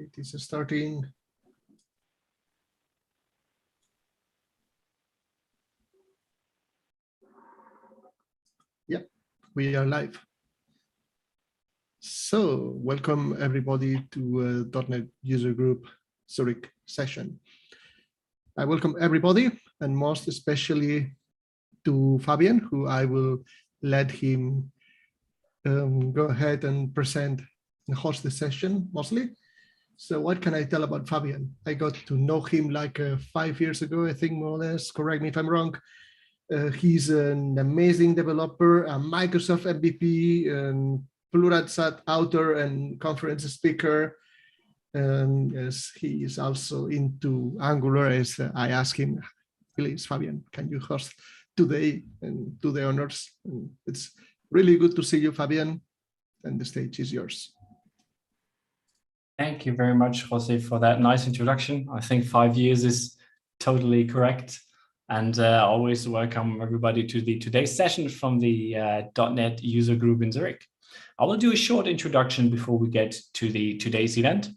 It is starting. Yeah, we are live. So welcome everybody to .NET User Group Zurich session. I welcome everybody, and most especially to Fabian, who I will let him go ahead and present and host the session mostly. So what can I tell about Fabian? I got to know him like 5 years ago, I think, more or less. Correct me if I'm wrong. He's an amazing developer, a Microsoft MVP, and Pluradsat author and conference speaker. And yes, he is also into Angular. As I asked him, please, Fabian, can you host today and do the honors? And it's really good to see you, Fabian, and the stage is yours. Thank you very much, Jose, for that nice introduction. I think 5 years is totally correct. And always welcome everybody to today's session from the .NET User Group in Zurich. I will do a short introduction before we get to today's event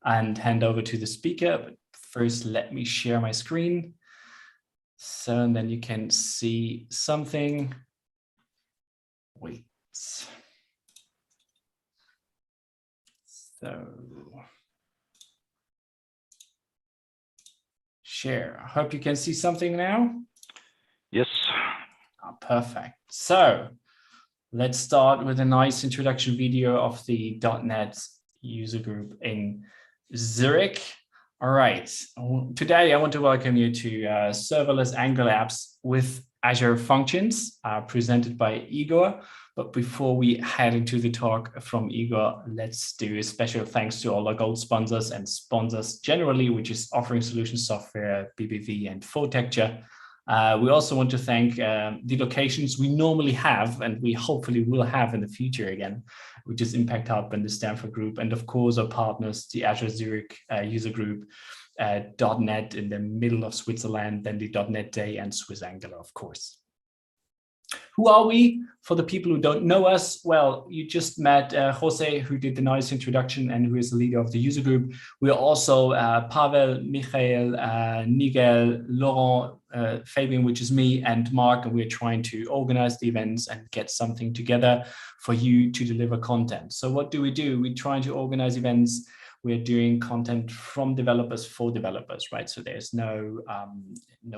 and hand over to the speaker. But first, let me share my screen. So and then you can see something. Wait. So share. I hope you can see something now. Yes. Oh, perfect. So let's start with a nice introduction video of the .NET user group in Zurich. All right. Today, I want to welcome you to Serverless Angular Apps with Azure Functions, presented by Igor. But before we head into the talk from Igor, let's do a special thanks to all our gold sponsors and sponsors generally, which is Offering Solutions Software, BBV, and Photecture. We also want to thank the locations we normally have, and we hopefully will have in the future again, which is Impact Hub and the Stanford Group, and of course our partners, the Azure Zurich User Group, .NET in the middle of Switzerland, then the .NET Day, and Swiss Angular, of course. Who are we? For the people who don't know us, well, you just met Jose, who did the nice introduction and who is the leader of the user group. We are also Pavel, Michael, Nigel, Laurent, Fabian, which is me, and Mark, and we're trying to organize the events and get something together for you to deliver content. So what do? We're trying to organize events. We're doing content from developers for developers, right? So there's no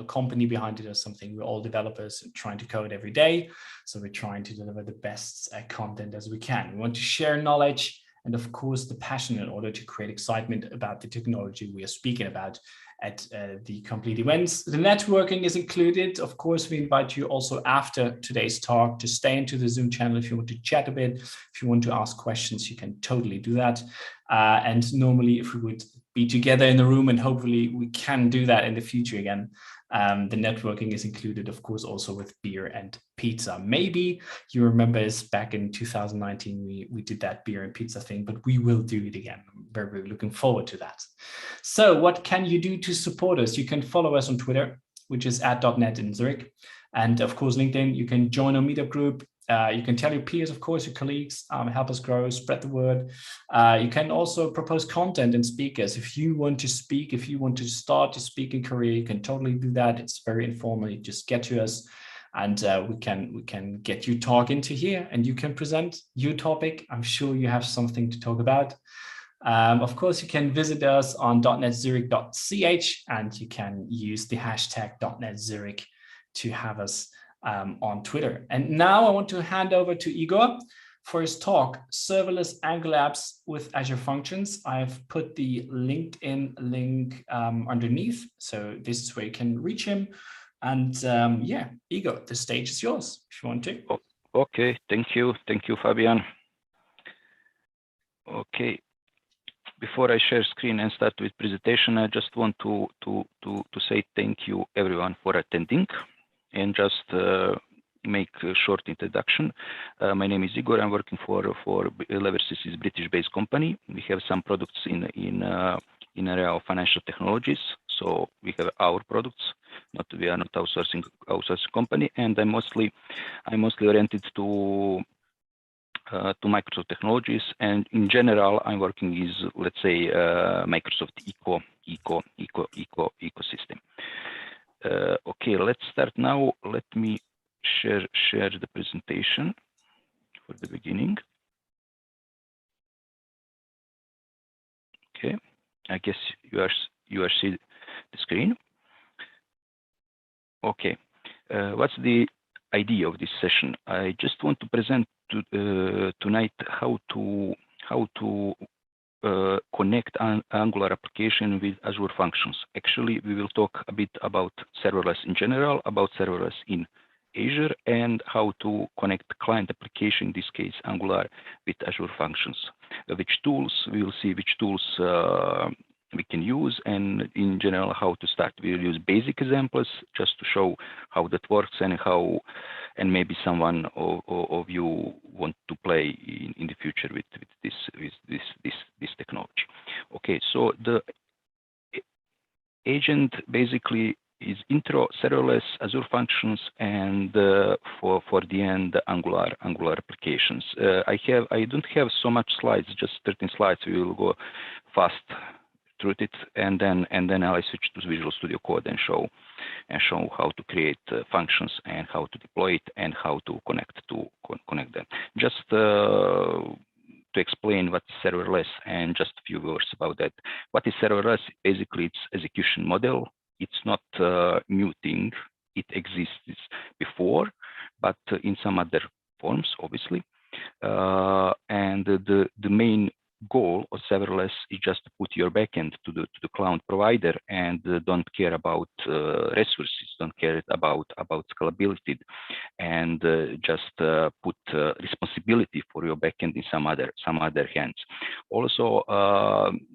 company behind it or something. We're all developers trying to code every day. So we're trying to deliver the best content as we can. We want to share knowledge and, of course, the passion in order to create excitement about the technology we are speaking about at the complete events. The networking is included. Of course, we invite you also after today's talk to stay into the Zoom channel if you want to chat a bit. If you want to ask questions, you can totally do that. And normally, if we would be together in the room, and hopefully we can do that in the future again, the networking is included, of course, also with beer and pizza. Maybe you remember us back in 2019, we did that beer and pizza thing, but we will do it again. I'm very, very looking forward to that. So what can you do to support us? You can follow us on Twitter, which is @.NET in Zurich. And of course, LinkedIn, you can join our meetup group. You can tell your peers, of course, your colleagues, help us grow, spread the word. You can also propose content and speakers. If you want to speak, if you want to start your speaking career, you can totally do that. It's very informal. You just get to us and we can get you talk into here and you can present your topic. I'm sure you have something to talk about. Of course, you can visit us on .netzurich.ch and you can use the hashtag .netzurich to have us on Twitter. And now I want to hand over to Igor for his talk, Serverless Angular Apps with Azure Functions. I've put the LinkedIn link underneath. So this is where you can reach him. And yeah, Igor, the stage is yours if you want to. Okay, thank you. Thank you, Fabian. Okay. Before I share screen and start with presentation, I just want to say thank you everyone for attending. And just make a short introduction. My name is Igor. I'm working for Leversys, is British-based company. We have some products in area of financial technologies. So we have our products. We are not outsourcing company. And I'm mostly oriented to to Microsoft technologies, and in general, I'm working is, let's say, Microsoft ecosystem. Okay, let's start now. Let me share the presentation for the beginning. Okay, I guess you are seeing the screen. Okay, what's the idea of this session? I just want to present tonight how to connect an Angular application with Azure Functions. Actually, we will talk a bit about serverless in general, about serverless in Azure, and how to connect client application, in this case Angular, with Azure Functions. Which tools, we will see which tools we can use, and in general how to start. We will use basic examples just to show how that works and maybe someone of you want to play in the future with this technology. Okay, so the agent basically is intro, serverless, Azure Functions, and for the end Angular applications. I don't have so much slides, just 13 slides. We will go fast through it, and then I switch to Visual Studio Code and show how to create functions and how to deploy it and how to connect them. Just to explain what is serverless and just a few words about that. What is serverless? Basically, it's execution model. It's not a new thing. It exists before, but in some other forms, obviously. And the main goal of serverless is just to put your backend to the cloud provider and don't care about resources, don't care about scalability, and just put responsibility for your backend in some other hands. Also,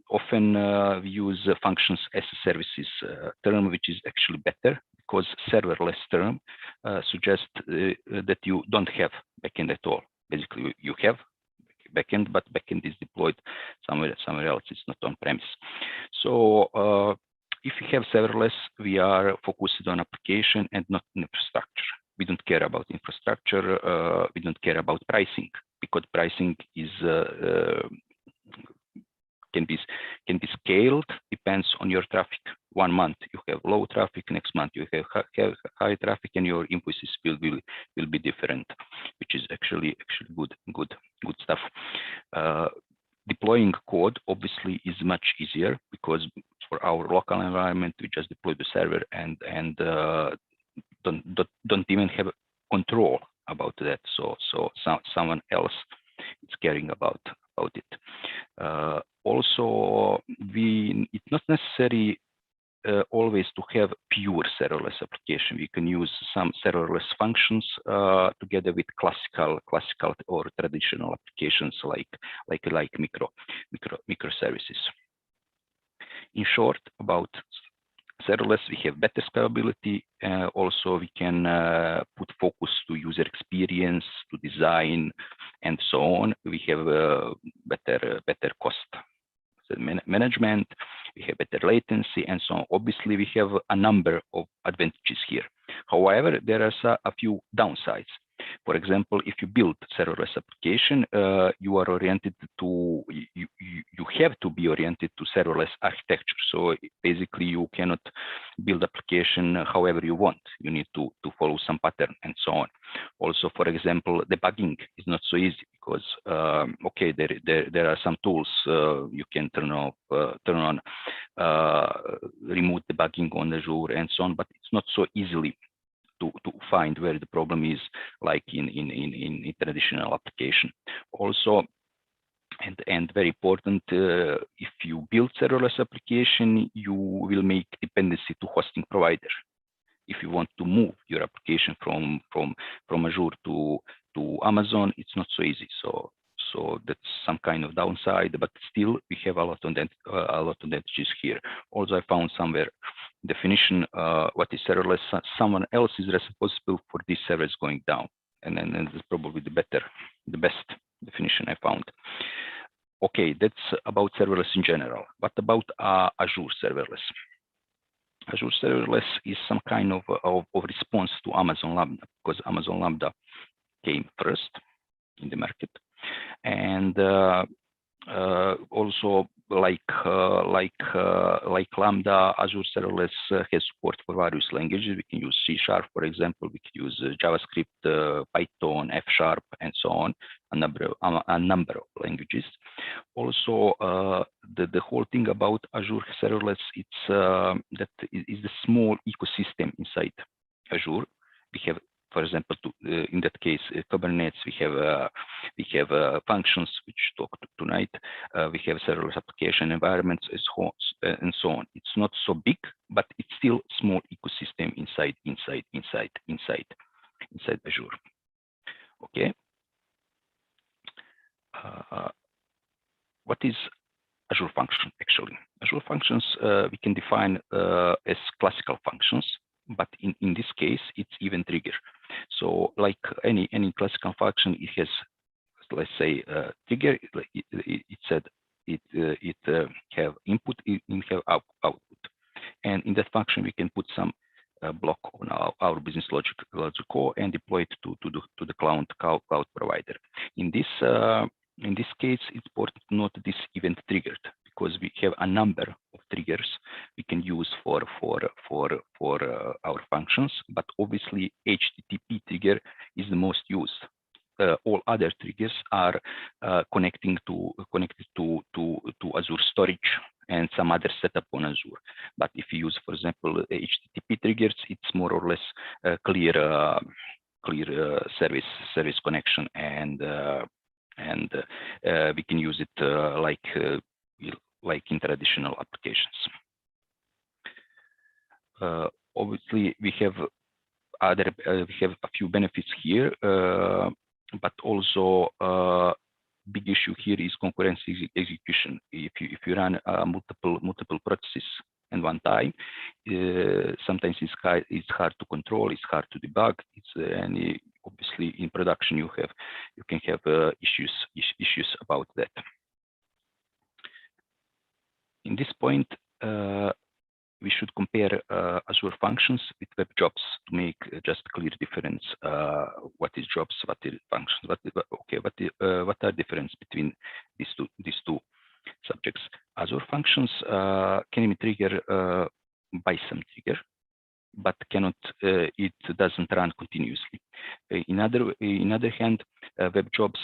often we use functions as a services term, which is actually better because serverless term suggests that you don't have backend at all. Basically, you have backend, but backend is deployed somewhere else. It's not on premise. So if we have serverless, we are focused on application and not infrastructure. We don't care about infrastructure. We don't care about pricing, because pricing is can be scaled, depends on your traffic. 1 month you have low traffic, next month you have high traffic, and your invoices will be different, which is actually good stuff. Deploying code obviously is much easier because for our local environment we just deploy the server and don't even have control about that. So someone else is caring about it. Also, it's not necessary always to have pure serverless application. We can use some serverless functions together with classical or traditional applications like microservices. In short, about serverless, we have better scalability. Also, we can put focus to user experience, to design, and so on. We have better cost management. We have better latency, and so on. Obviously, we have a number of advantages here. However, there are a few downsides. For example, if you build serverless application, you are oriented to you have to be oriented to serverless architecture. So basically, you cannot build application however you want. You need to follow some pattern and so on. Also, for example, debugging is not so easy because okay, there are some tools you can turn on remote debugging on Azure and so on, but it's not so easily to find where the problem is, like in traditional application. Also, and very important, if you build serverless application, you will make dependency to hosting provider. If you want to move your application from Azure to Amazon, it's not so easy. So that's some kind of downside, but still we have a lot of advantages here. Also, I found somewhere definition what is serverless. Someone else is responsible for this service going down, and it's probably the best definition I found. Okay, that's about serverless in general. What about Azure Serverless? Azure Serverless is some kind of response to Amazon Lambda, because Amazon Lambda came first in the market. and also like Lambda, Azure Serverless has support for various languages. We can use CSharp, for example. We can use JavaScript, Python, F#, and so on. A number of languages. Also, the whole thing about Azure Serverless, it's that is the small ecosystem inside Azure. We have, for example, in that case, Kubernetes. We have functions which talk tonight. We have serverless application environments and so on. It's not so big, but it's still small ecosystem inside Azure. Okay. What is Azure Function actually? Azure Functions we can define as classical functions, but in this case it's event trigger. So like any classical function, it has, let's say, trigger. It said it have input, it have output, and in that function we can put some block on our business logic core and deploy it to the cloud provider. In this case, it's important to note this event triggered, because we have a number of triggers we can use for our functions, but obviously HTTP trigger is the most used. All other triggers are connected to Azure storage and some other setup on Azure. But if you use, for example, HTTP triggers, it's more or less clear service connection, and we can use it like in traditional applications. Obviously, we have a few benefits here, but also big issue here is concurrency execution. If you run multiple processes at one time, sometimes it's hard to control, it's hard to debug. And obviously in production you can have issues about that. In this point, we should compare Azure Functions with web jobs to make just clear difference. What is jobs? What is functions? What are difference between these two subjects? Azure Functions can be triggered by some trigger, but cannot. It doesn't run continuously. In other hand, web jobs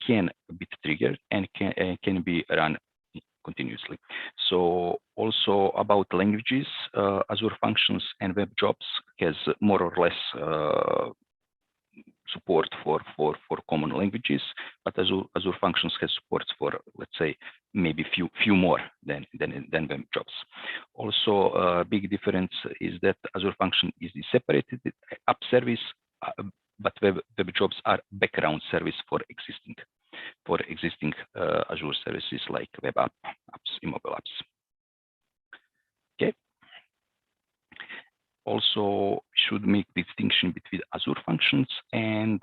can be triggered and can be run continuously. So also about languages, Azure Functions and web jobs has more or less support for common languages, but Azure Functions has support for, let's say, maybe few more than web jobs. Also, a big difference is that Azure Function is a separated app service, but web jobs are background service for existing Azure services like web apps, mobile apps. Okay. Also, should make distinction between Azure Functions and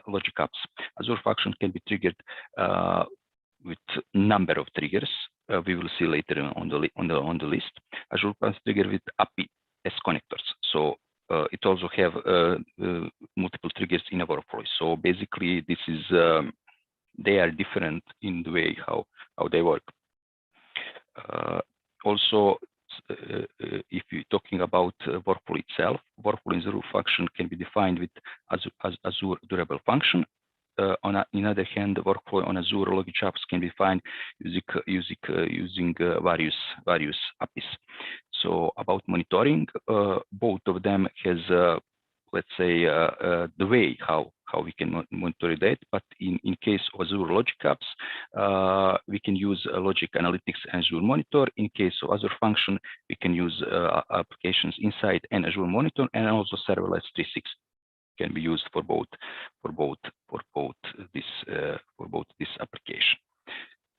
logic apps. Azure Function can be triggered with number of triggers. We will see later on the list. Azure Functions trigger with API as connectors. So it also have multiple triggers in our workflow. So basically, this is they are different in the way how they work. Also, if you're talking about workflow itself, workflow in Azure Function can be defined with Azure durable function. In other hand, the workflow on Azure logic apps can be defined using various APIs. So about monitoring, both of them has let's say the way how we can monitor that. But in case of Azure logic apps, we can use logic analytics and Azure Monitor. In case of Azure Function, we can use applications inside and Azure Monitor, and also Serverless 3.6 can be used for both this application.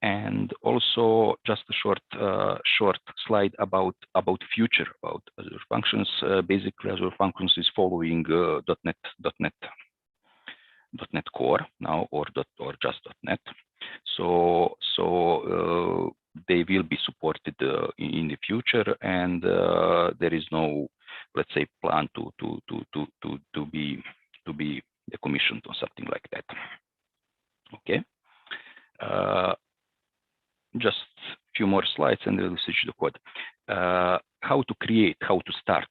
And also just a short slide about future about Azure Functions. Basically, Azure Functions is following .NET Core now, or just .NET. So they will be supported in the future, and there is no, let's say, plan to be decommissioned or something like that. Just a few more slides and we'll switch the code. How to create, how to start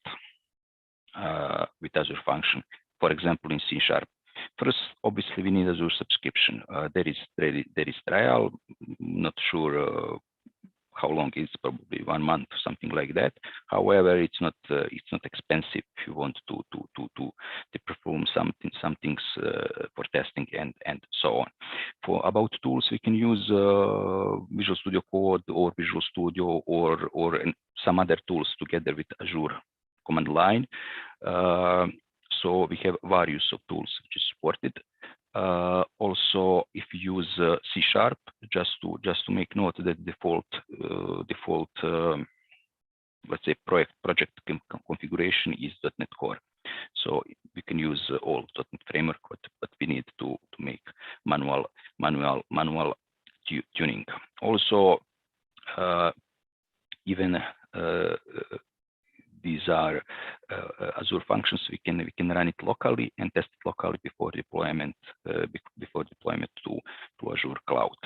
with Azure Function, for example, in CSharp. First, obviously, we need Azure subscription. There is trial. Not sure how long it's, probably 1 month, something like that. However, it's not expensive if you want to perform some things for testing and so on. For about tools, we can use Visual Studio Code or Visual Studio or some other tools together with Azure command line. So we have various of tools which is supported. Also, if you use CSharp, just to make note that default let's say project configuration is .NET Core. So we can use all .NET framework, but we need to make manual tuning. Also, even these are Azure functions. We can run it locally and test it locally before deployment to Azure cloud.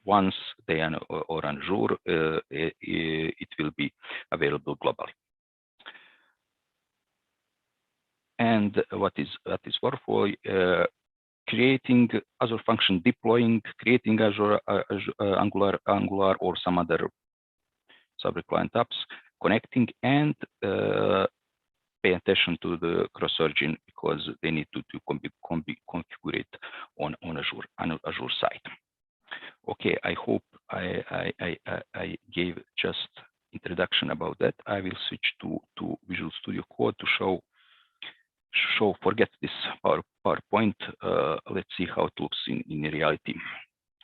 Once they are on Azure, it will be available globally. And what is worthwhile? Creating Azure function, deploying, creating Azure Angular or some other Fabric client apps, connecting, and pay attention to the cross-origin because they need to configure it on Azure side. Okay, I hope I gave just introduction about that. I will switch to Visual Studio Code to show. Forget this PowerPoint. Let's see how it looks in reality.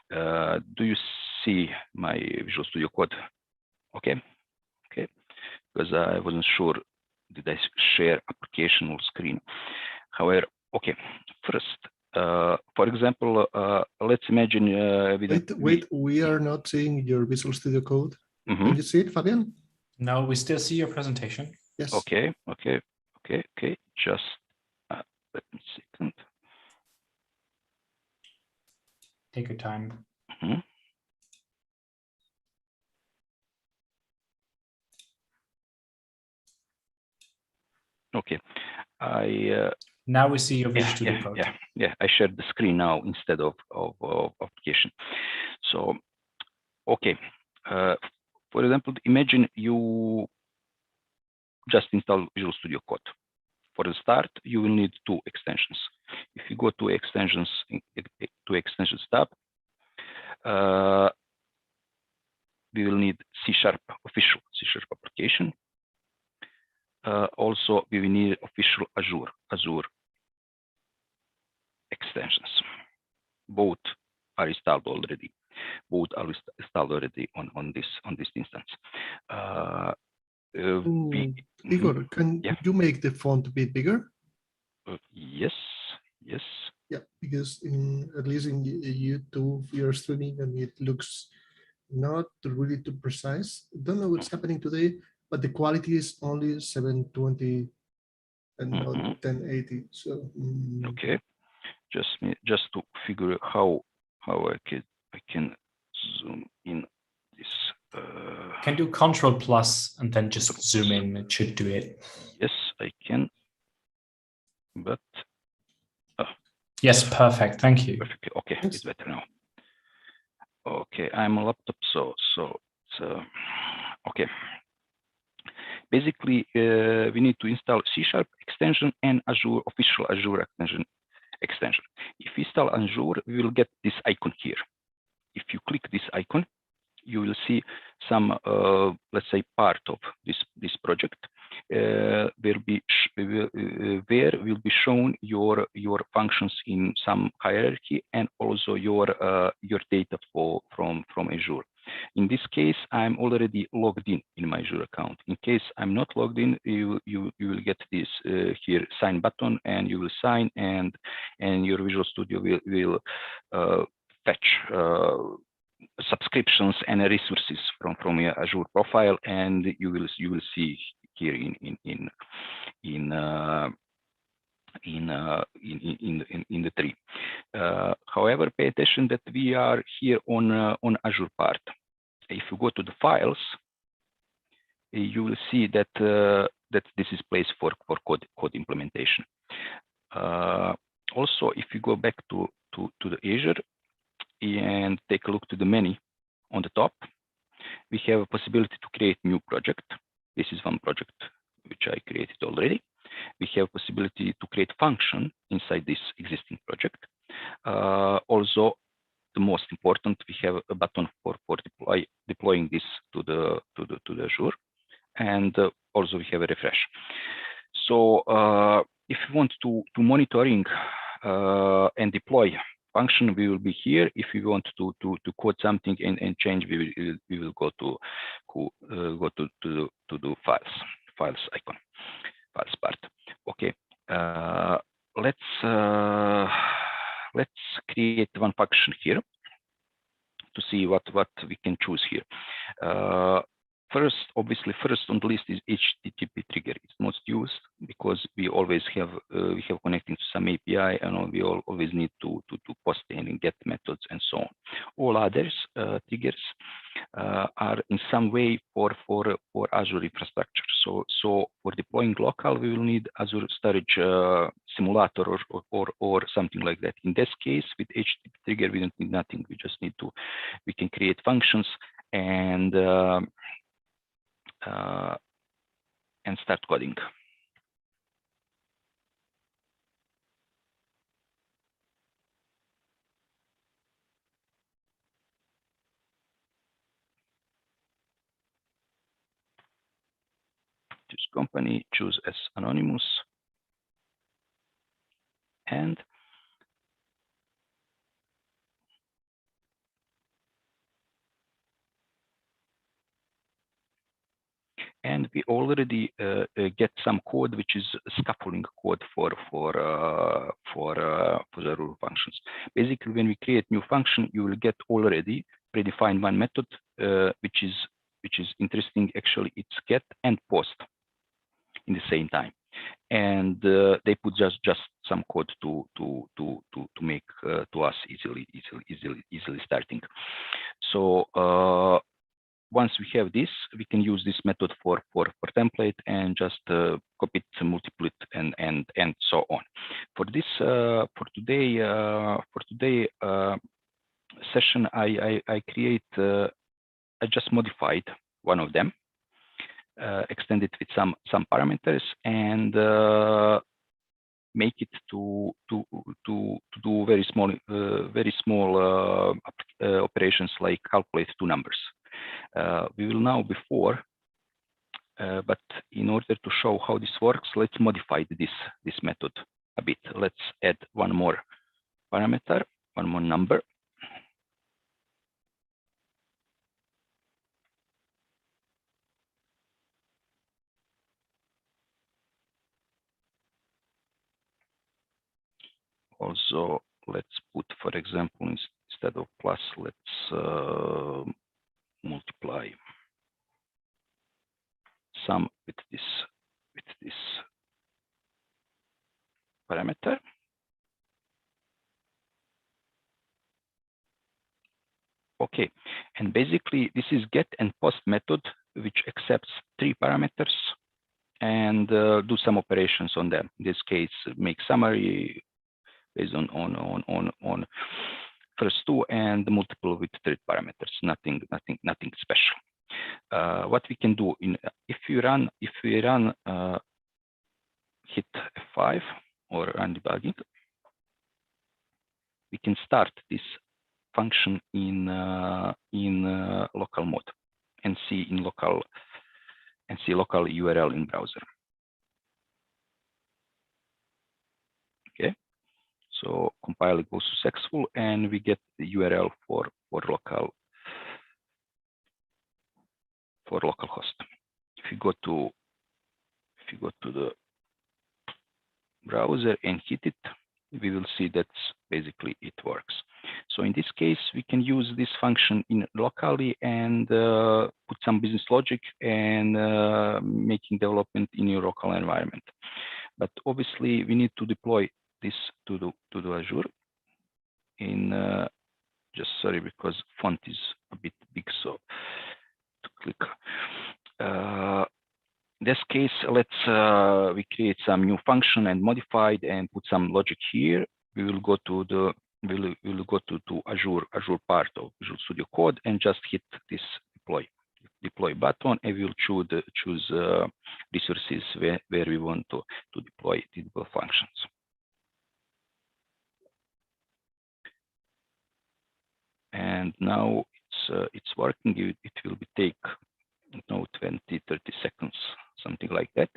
Do you see my Visual Studio Code? Okay, because I wasn't sure did I share application or screen. However, okay, first, for example, let's imagine wait, we are not seeing your Visual Studio Code. Can you see it, Fabian? No, we still see your presentation. Yes. Okay. Just let me second. Take your time. Okay, now we see your Visual Studio Code. Yeah. I shared the screen now instead of application. So, okay. For example, imagine you just install Visual Studio Code. For the start, you will need 2 extensions. If you go to extensions tab, we will need CSharp official CSharp application. Also, we will need official Azure extensions. Both are installed already. On this instance. Igor, can you make the font a bit bigger? Yes. Yeah, because at least in YouTube, you're streaming and it looks not really too precise. Don't know what's happening today, but the quality is only 720 and not 1080. So okay, just to figure out how I can zoom in this. Can do Control+ and then just zoom in. It should do it. Yes, I can. But yes, perfect. Thank you. Perfect. Okay, it's better now. Okay, I'm a laptop, so okay. Basically, we need to install CSharp extension and official Azure extension. If we install Azure, we will get this icon here. If you click this icon, you will see some, let's say, part of this project where will be shown your functions in some hierarchy and also your data from Azure. In this case, I'm already logged in my Azure account. In case I'm not logged in, you will get this here sign button, and you will sign, and your Visual Studio will fetch subscriptions and resources from your Azure profile, and you will see here in the tree. However, pay attention that we are here on Azure part. If you go to the files, you will see that that this is place for code implementation. Also, if you go back to the Azure and take a look to the menu on the top, we have a possibility to create new project. This is one project which I created already. We have possibility to create function inside this existing project. Also, the most important, we have a button for deploying this to the Azure, and also we have a refresh. So if you want to monitoring and deploy function, we will be here. If you want to code something and change, we will go to the files icon, files part. Okay, let's create one function here to see what we can choose here. First on the list is HTTP trigger. It's most used because we always have connecting to some API, and we always need to post and get methods and so on. All others triggers are in some way for Azure infrastructure. So for deploying local, we will need Azure storage simulator or something like that. In this case, with HTTP trigger, we don't need nothing. We just need we can create functions and start coding. Choose company, choose as anonymous, and we already get some code which is scaffolding code for the Azure functions. Basically, when we create new function, you will get already predefined one method which is interesting. Actually, it's get and post in the same time, and they put just some code to make to us easily starting. So once we have this, we can use this method for template and just copy it, multiply it, and so on. For this for today session, I just modified one of them, extended with some parameters, and make it to do very small operations like calculate two numbers. We will now before, but in order to show how this works, let's modify this method a bit. Let's add one more parameter, one more number. Also, let's put, for example, instead of plus, let's multiply sum with this parameter. Okay, and basically this is get and post method which accepts three parameters and do some operations on them. In this case, make summary based on first two and multiple with third parameters. Nothing special. What we can do if we run hit F5 or run debugging, we can start this function in local mode and see local URL in browser. Okay, so compile goes successful, and we get the URL for local host. If you go to the browser and hit it, we will see that basically it works. So in this case, we can use this function locally and put some business logic and making development in your local environment. But obviously, we need to deploy this to the Azure. in just sorry because font is a bit big, so to click. In this case, let's we create some new function and modify it and put some logic here. We will go to the we'll go to Azure part of Visual Studio Code and just hit this deploy button, and we will choose resources where we want to deploy the functions. And now it's working. It will be take 20-30 seconds, something like that.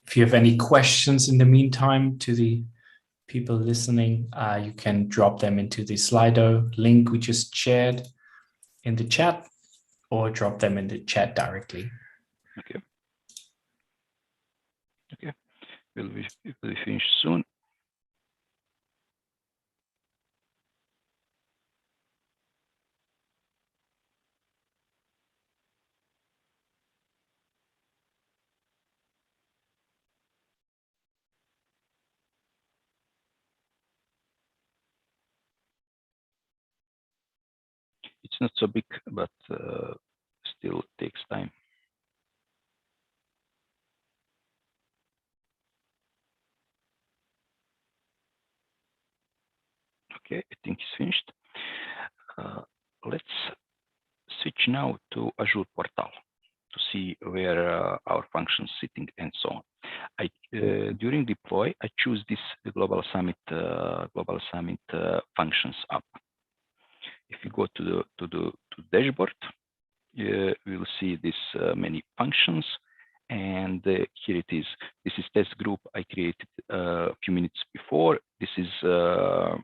If you have any questions in the meantime to the people listening, you can drop them into the Slido link we just shared in the chat, or drop them in the chat directly. Okay. Okay. We'll be finished soon. It's not so big, but still takes time. Okay, I think it's finished. Let's switch now to Azure Portal to see where our functions sitting and so on. During deploy, I choose this the Global Summit functions app. If you go to the dashboard, we will see this many functions, and here it is. This is test group I created a few minutes before. This is a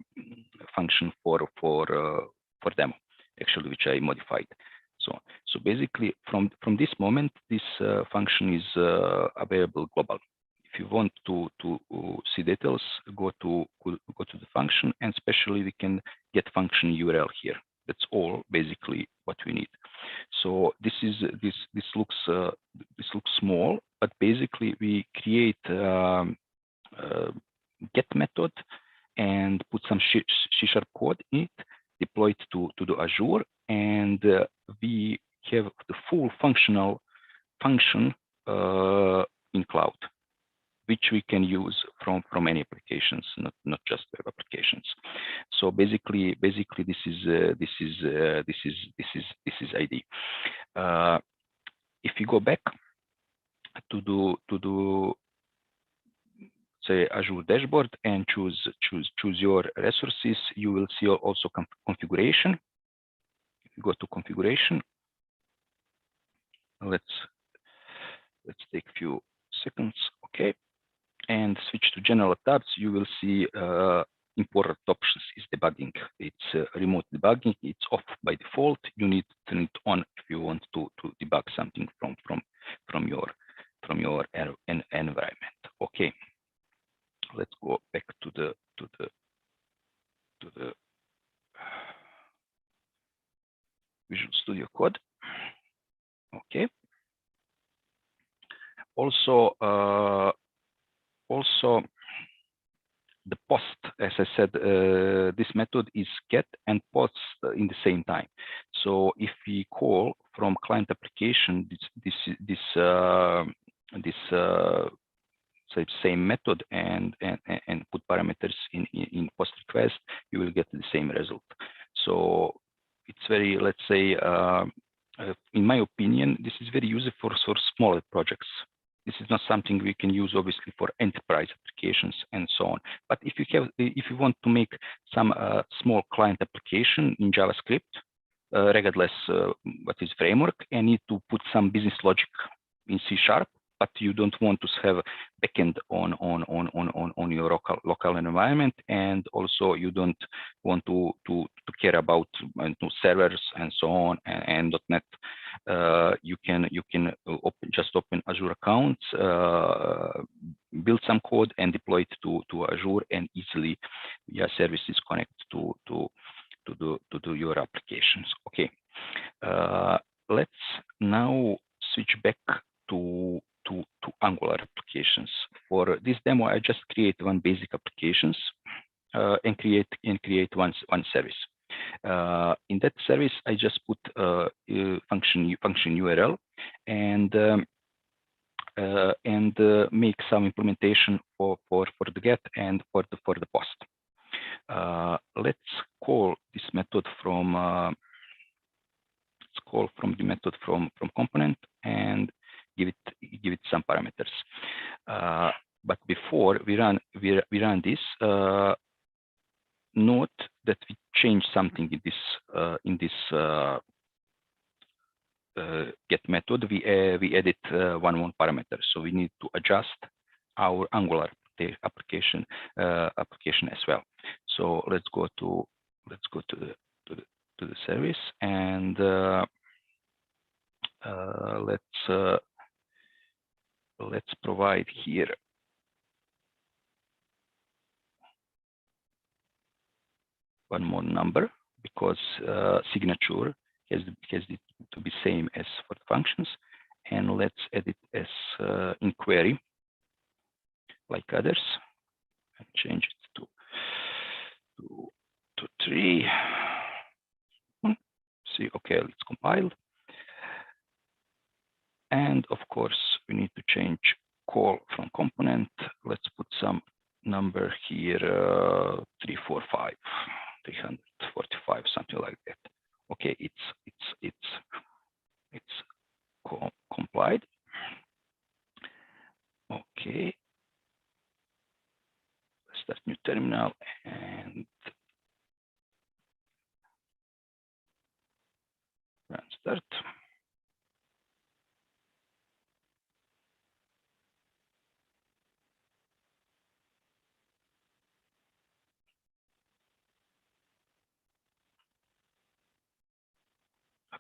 function for demo, actually, which I modified. So basically, from this moment, this function is available global. If you want to see details, go to the function, and especially we can get function URL here. That's all basically what we need. So this looks small, but basically we create get method and put some CSharp code in it, deploy it to the Azure, and we have the full functional function in cloud, which we can use from any applications, not just web applications. So basically this is ID. If you go back to the say Azure dashboard and choose your resources, you will see also configuration. If you go to configuration, let's take a few seconds. Okay. And switch to general tabs, you will see important options is debugging. It's remote debugging. It's off by default. You need to turn it on if you want to debug something from your environment. Okay, let's go back to the Visual Studio Code. Okay. Also, the post, as I said, this method is get and post in the same time. So if we call from client application this same method and put parameters in post request, you will get the same result. So it's very, let's say, in my opinion, this is very useful for smaller projects. This is not something we can use, obviously, for enterprise applications and so on. But if you want to make some small client application in JavaScript, regardless what is framework, and need to put some business logic in CSharp, but you don't want to have backend on your local environment, and also you don't want to care about servers and so on and .NET. You can just open Azure accounts, build some code, and deploy it to Azure, and easily via services connect to do your applications. Okay, let's now switch back to Angular applications. For this demo, I just create one basic applications and create one service. In that service, I just put function URL and make some implementation for the get and for the post. Let's call this method from the method from component and give it some parameters. But before we run this, note that we change something in this get method. We edit one parameter, so we need to adjust our Angular application as well. So let's go to the service and let's provide here one more number, because signature has to be same as for the functions, and let's edit as inquiry like others and change it to 3. See, okay, let's compile. And of course, we need to change call from component. Let's put some number here, 345, 345, something like that. Okay, it's complied. Okay, let's start new terminal and run start.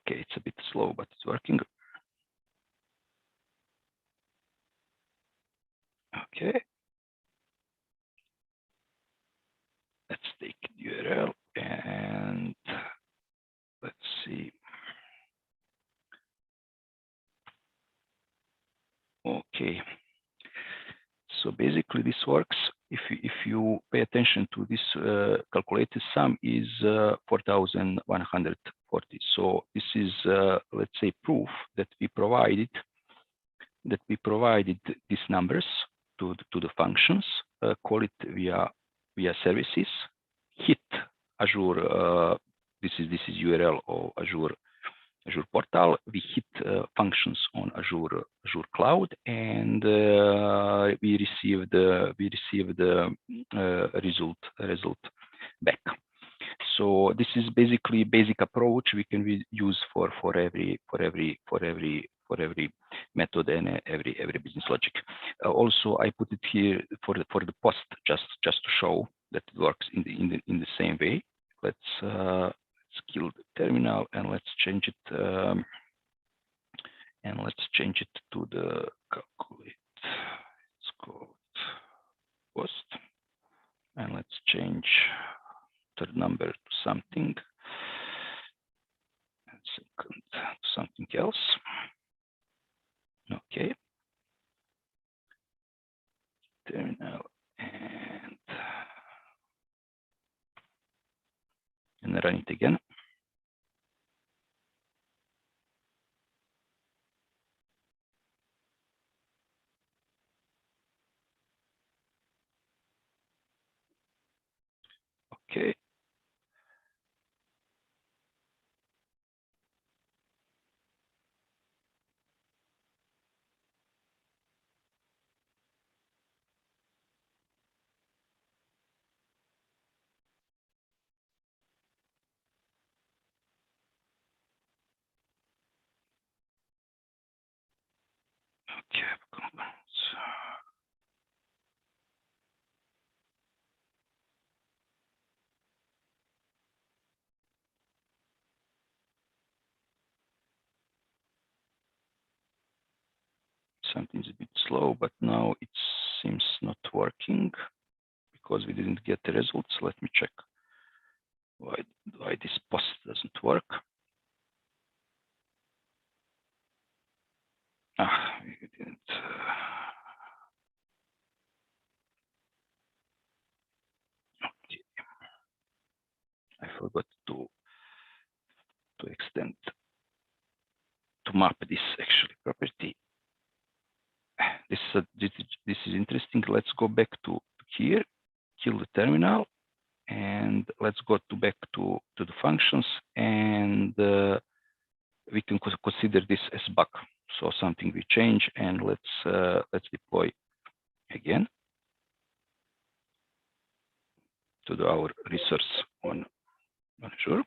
Okay, it's a bit slow, but it's working. Okay. Let's take the URL and let's see. Okay. So basically this works. If you pay attention to this calculated sum is 4,140. So this is let's say proof that we provided these numbers to the functions, call it via services, hit Azure. This is URL of Azure Portal. We hit functions on Azure Cloud, and we receive the result back. So this is basically basic approach we can use for every method and every business logic. Also, I put it here for the post just to show that it works in the same way. Let's kill the terminal and let's change it to the calculate. It's called post, and let's change the number to something, and second to something else. Okay, terminal and run it again. Okay. Okay. Something's a bit slow, but now it seems not working because we didn't get the results. Let me check. Why forgot to extend to map this actually property. This is interesting. Let's go back to here, kill the terminal, and let's go back to the functions, and we can consider this as bug. So something we change, and let's deploy again to our resource on Azure.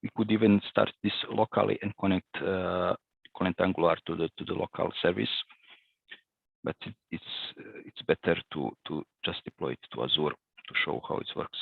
We could even start this locally and connect Angular to the local service, but it's better to just deploy it to Azure to show how it works.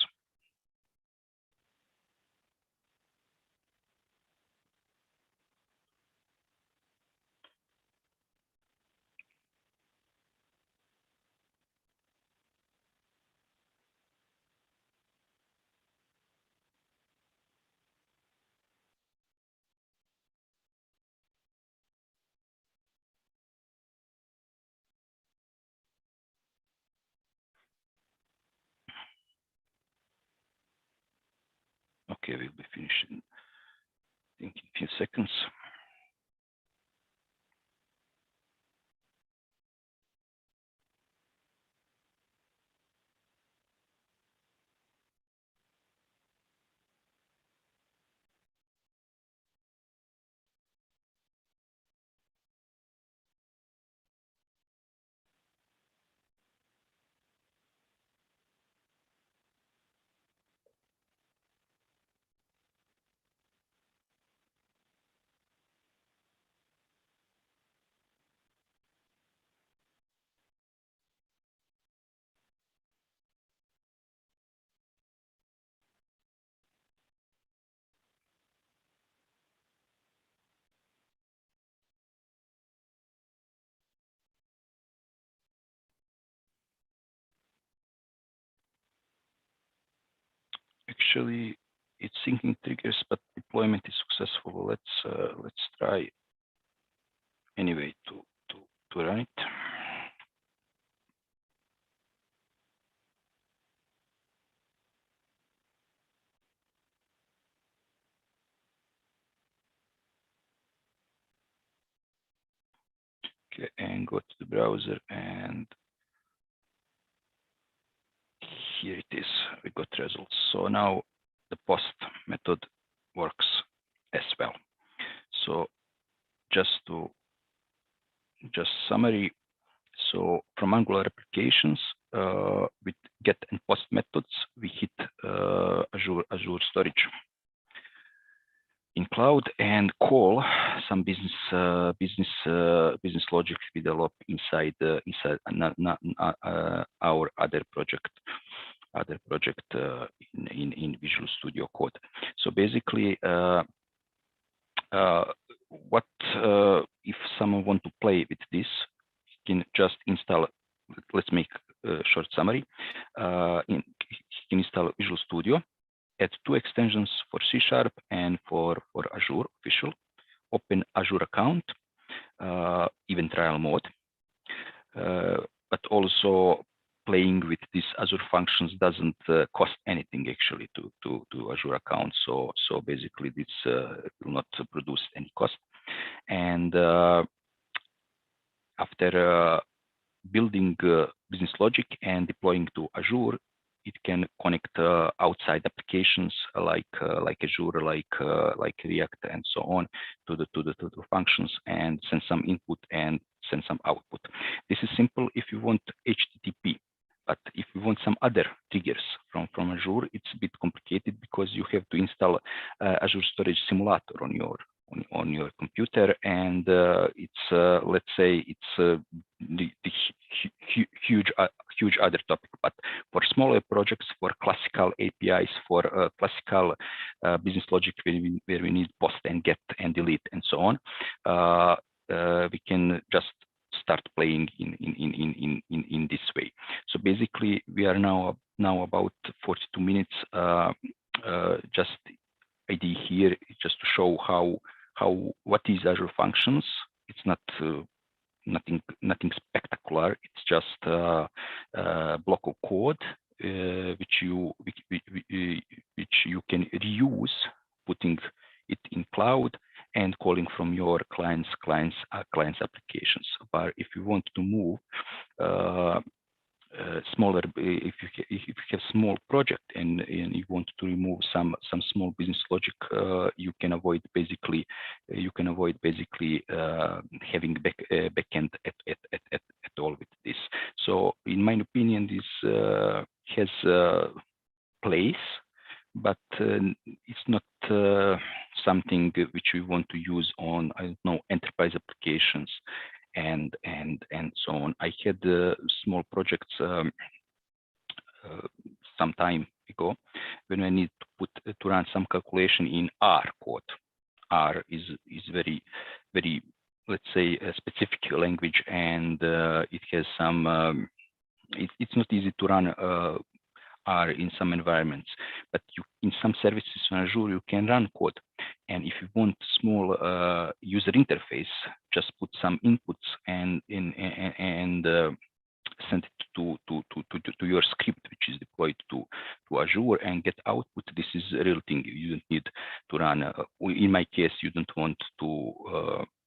Okay, we'll be finishing, I think, in a few seconds. Actually, it's syncing triggers, but deployment is successful. Let's try anyway to run it. Okay, and go to the browser, and here it is. We got results. So now the post method works as well. So just summary. So from Angular applications, with get and post methods, we hit Azure storage in cloud and call some business logic we develop inside our other project in Visual Studio Code. So basically, what if someone want to play with this, you can just install. Let's make a short summary. He can install Visual Studio, add 2 extensions for CSharp and for Azure official, open Azure account, even trial mode, but also playing with this Azure Functions doesn't cost anything actually to Azure account. So basically this will not produce any cost. And after building business logic and deploying to Azure, it can connect outside applications like Azure, like React, and so on to the functions, and send some input and send some output. This is simple if you want HTTP, but if you want some other triggers from Azure, it's a bit complicated because you have to install Azure Storage Simulator on your computer, and it's let's say it's the huge other topic. But for smaller projects, for classical APIs, for classical business logic where we need post and get and delete and so on, we can just start playing in this way. So basically, we are now about 42 minutes. Just idea here is just to show what is Azure Functions. It's not nothing spectacular. It's just a block of code which you can reuse, putting it in cloud and calling from your client's applications. But if you want to move smaller, if you have small project and you want to remove some small business logic, you can avoid basically having backend at all with this. So in my opinion, this has a place, but it's not something which we want to use on, I don't know, enterprise applications and so on. I had small projects some time ago when I need to run some calculation in R code. R is very, let's say, a specific language, and it has some. It's not easy to run R in some environments, but in some services on Azure you can run code. And if you want small user interface, just put some inputs and send it to your script, which is deployed to Azure, and get output. This is a real thing. You don't need to run. In my case, you don't want to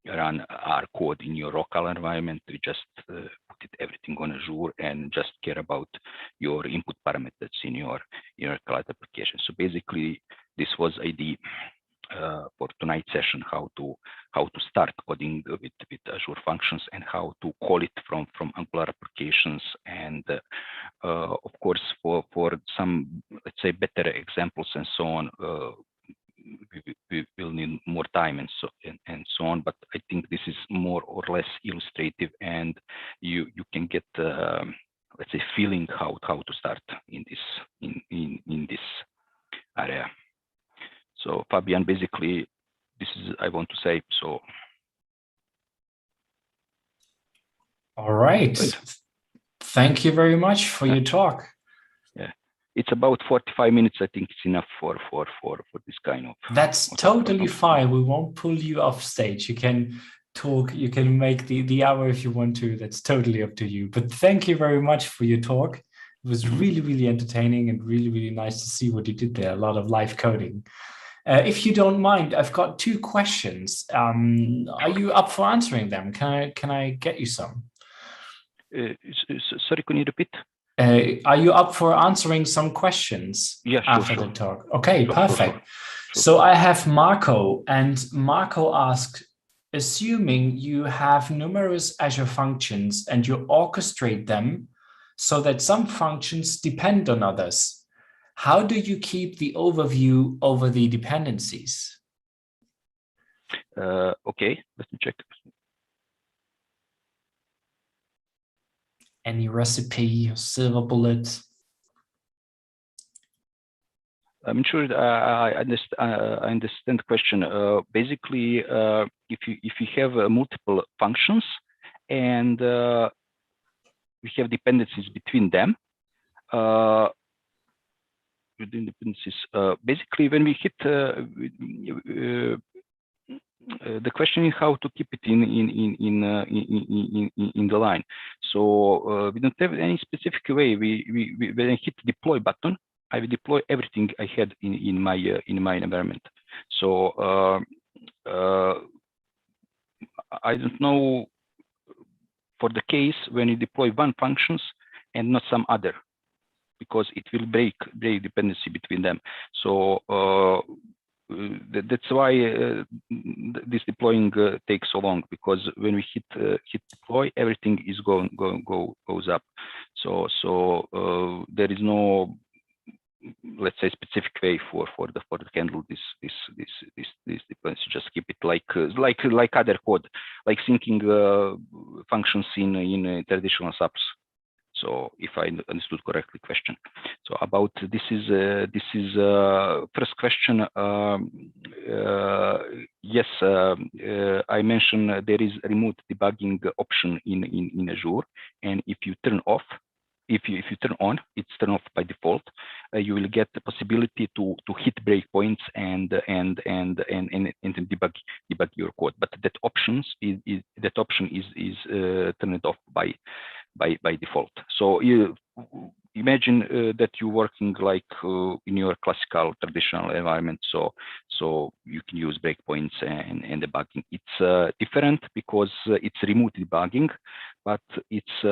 run R code in your local environment. You just put everything on Azure and just care about your input parameters in your cloud application. So basically, this was idea for tonight's session: how to start coding with Azure Functions and how to call it from Angular applications. And of course, for some, let's say, better examples and so on, we will need more time and so on. But I think this is more or less illustrative, and you can get let's say feeling how to start in this area. So Fabian, basically, this is I want to say. So. All right. Good. Thank you very much for your talk. Yeah, it's about 45 minutes. I think it's enough for this kind of. That's totally fine. We won't pull you off stage. You can talk. You can make the hour if you want to. That's totally up to you. But thank you very much for your talk. It was really entertaining and really nice to see what you did there. A lot of live coding. If you don't mind, I've got 2 questions. Are you up for answering them? Can I get you some? Sorry, can you repeat? Are you up for answering some questions after the talk? Okay, perfect. Sure. So I have Marco, and Marco asked, assuming you have numerous Azure functions and you orchestrate them so that some functions depend on others, how do you keep the overview over the dependencies? Okay, let me check. Any recipe, silver bullet? I'm sure I understand the question. Basically, if you have multiple functions and we have dependencies between them, within dependencies, basically when we hit the question is how to keep it in the line. So we don't have any specific way. When I hit deploy button, I will deploy everything I had in my environment. So I don't know for the case when you deploy one functions and not some other, because it will break dependency between them. So that's why this deploying takes so long, because when we hit deploy, everything is goes up. So there is no let's say, specific way for the handle this dependency. Just keep it like other code, like syncing functions in traditional apps. So if I understood correctly, question. So about this is first question. Yes, I mentioned there is remote debugging option in Azure, and if you turn off. If you turn on, it's turned off by default. You will get the possibility to hit breakpoints and debug your code. But that option is turned off by default. So you imagine that you're working like in your classical traditional environment. So you can use breakpoints and debugging. It's different because it's remote debugging, but it's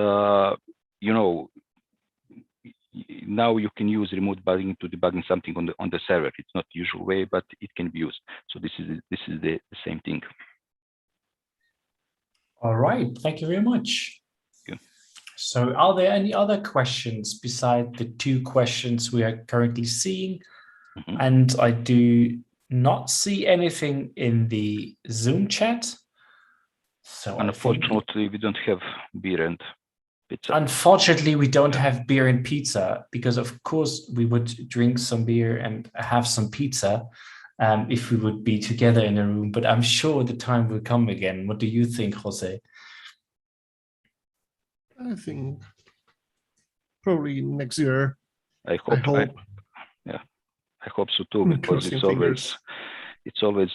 now you can use remote debugging to debugging something on the server. It's not the usual way, but it can be used. So this is the same thing. All right, thank you very much. Yeah. So are there any other questions beside the 2 questions we are currently seeing? Mm-hmm. And I do not see anything in the Zoom chat. So unfortunately, we don't have beer and pizza. Unfortunately, we don't have beer and pizza, because of course we would drink some beer and have some pizza if we would be together in a room, but I'm sure the time will come again. What do you think, Jose? I think probably next year. I hope. I hope so too, because it's always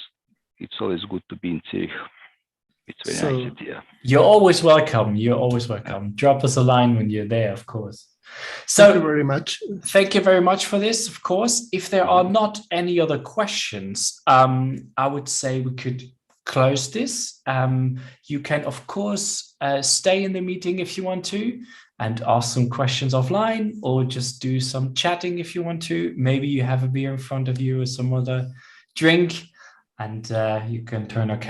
good to be in Zurich. It's very nice. Yeah. You're always welcome. You're always welcome. Drop us a line when you're there, of course. So thank you very much. Thank you very much for this, of course. If there are not any other questions, I would say we could close this. You can, of course, stay in the meeting if you want to and ask some questions offline, or just do some chatting if you want to. Maybe you have a beer in front of you or some other drink, and you can turn our